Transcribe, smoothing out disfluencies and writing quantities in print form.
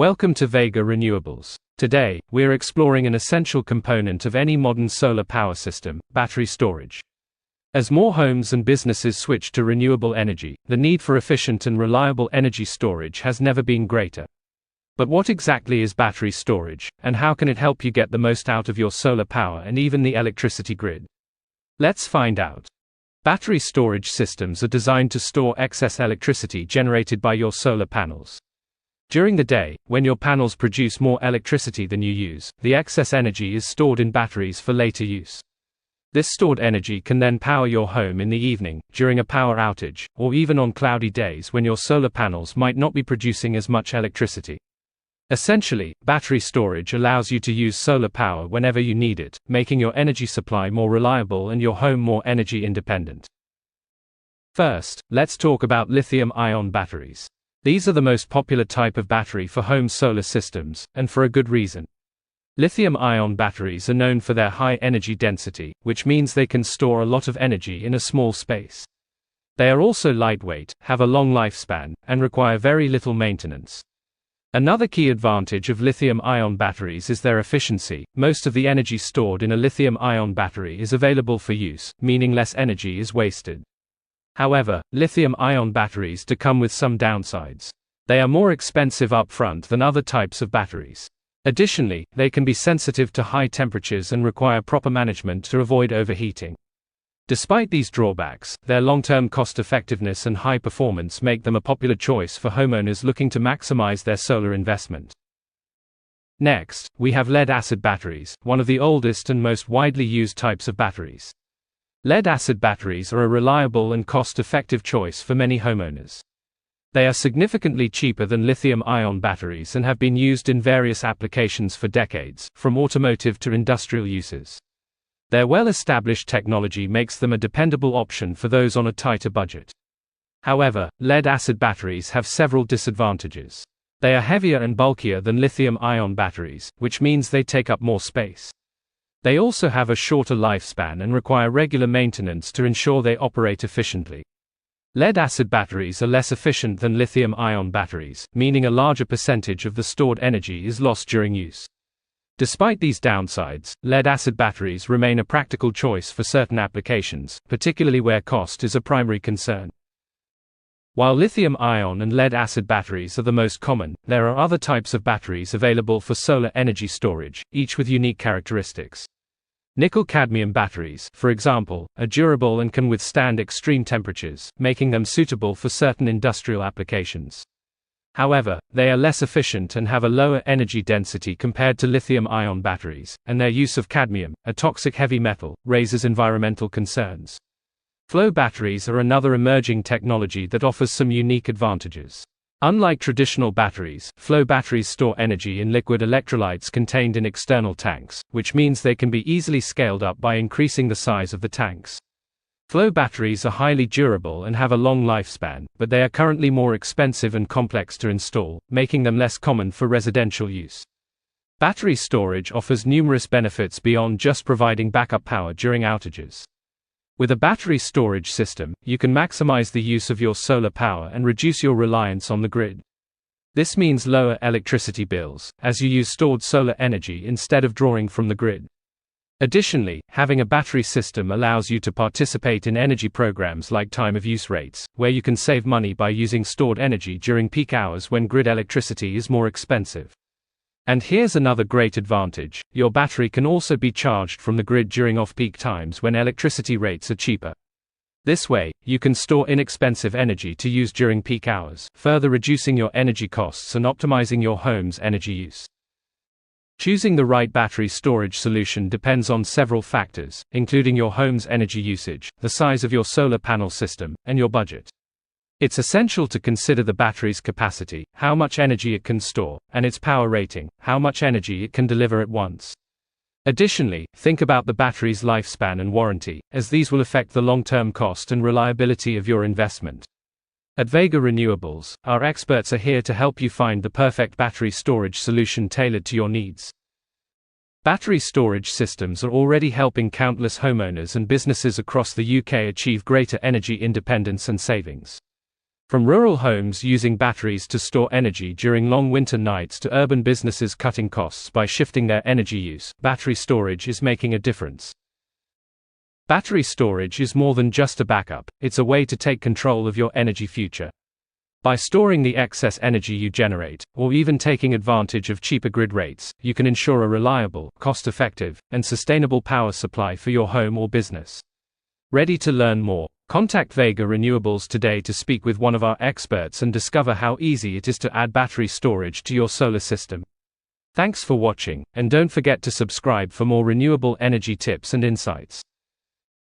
Welcome to Vega Renewables. Today, we're exploring an essential component of any modern solar power system: battery storage. As more homes and businesses switch to renewable energy, the need for efficient and reliable energy storage has never been greater. But what exactly is battery storage, and how can it help you get the most out of your solar power and even the electricity grid? Let's find out. Battery storage systems are designed to store excess electricity generated by your solar panels. During the day, when your panels produce more electricity than you use, the excess energy is stored in batteries for later use. This stored energy can then power your home in the evening, during a power outage, or even on cloudy days when your solar panels might not be producing as much electricity. Essentially, battery storage allows you to use solar power whenever you need it, making your energy supply more reliable and your home more energy independent. First, let's talk about lithium-ion batteries. These are the most popular type of battery for home solar systems, and for a good reason. Lithium-ion batteries are known for their high energy density, which means they can store a lot of energy in a small space. They are also lightweight, have a long lifespan, and require very little maintenance. Another key advantage of lithium-ion batteries is their efficiency. Most of the energy stored in a lithium-ion battery is available for use, meaning less energy is wasted. However, lithium-ion batteries do come with some downsides. They are more expensive upfront than other types of batteries. Additionally, they can be sensitive to high temperatures and require proper management to avoid overheating. Despite these drawbacks, their long-term cost-effectiveness and high performance make them a popular choice for homeowners looking to maximize their solar investment. Next, we have lead-acid batteries, one of the oldest and most widely used types of batteries. Lead-acid batteries are a reliable and cost-effective choice for many homeowners. They are significantly cheaper than lithium-ion batteries and have been used in various applications for decades, from automotive to industrial uses. Their well-established technology makes them a dependable option for those on a tighter budget. However, lead-acid batteries have several disadvantages. They are heavier and bulkier than lithium-ion batteries, which means they take up more space. They also have a shorter lifespan and require regular maintenance to ensure they operate efficiently. Lead-acid batteries are less efficient than lithium-ion batteries, meaning a larger percentage of the stored energy is lost during use. Despite these downsides, lead-acid batteries remain a practical choice for certain applications, particularly where cost is a primary concern. While lithium-ion and lead-acid batteries are the most common, there are other types of batteries available for solar energy storage, each with unique characteristics. Nickel-cadmium batteries, for example, are durable and can withstand extreme temperatures, making them suitable for certain industrial applications. However, they are less efficient and have a lower energy density compared to lithium-ion batteries, and their use of cadmium, a toxic heavy metal, raises environmental concerns. Flow batteries are another emerging technology that offers some unique advantages. Unlike traditional batteries, flow batteries store energy in liquid electrolytes contained in external tanks, which means they can be easily scaled up by increasing the size of the tanks. Flow batteries are highly durable and have a long lifespan, but they are currently more expensive and complex to install, making them less common for residential use. Battery storage offers numerous benefits beyond just providing backup power during outages. With a battery storage system, you can maximize the use of your solar power and reduce your reliance on the grid. This means lower electricity bills, as you use stored solar energy instead of drawing from the grid. Additionally, having a battery system allows you to participate in energy programs like time-of-use rates, where you can save money by using stored energy during peak hours when grid electricity is more expensive. And here's another great advantage: your battery can also be charged from the grid during off-peak times when electricity rates are cheaper. This way, you can store inexpensive energy to use during peak hours, further reducing your energy costs and optimizing your home's energy use. Choosing the right battery storage solution depends on several factors, including your home's energy usage, the size of your solar panel system, and your budget. It's essential to consider the battery's capacity, how much energy it can store, and its power rating, how much energy it can deliver at once. Additionally, think about the battery's lifespan and warranty, as these will affect the long-term cost and reliability of your investment. At Vega Renewables, our experts are here to help you find the perfect battery storage solution tailored to your needs. Battery storage systems are already helping countless homeowners and businesses across the UK achieve greater energy independence and savings. From rural homes using batteries to store energy during long winter nights to urban businesses cutting costs by shifting their energy use, battery storage is making a difference. Battery storage is more than just a backup, it's a way to take control of your energy future. By storing the excess energy you generate, or even taking advantage of cheaper grid rates, you can ensure a reliable, cost-effective, and sustainable power supply for your home or business. Ready to learn more? Contact Vega Renewables today to speak with one of our experts and discover how easy it is to add battery storage to your solar system. Thanks for watching, and don't forget to subscribe for more renewable energy tips and insights.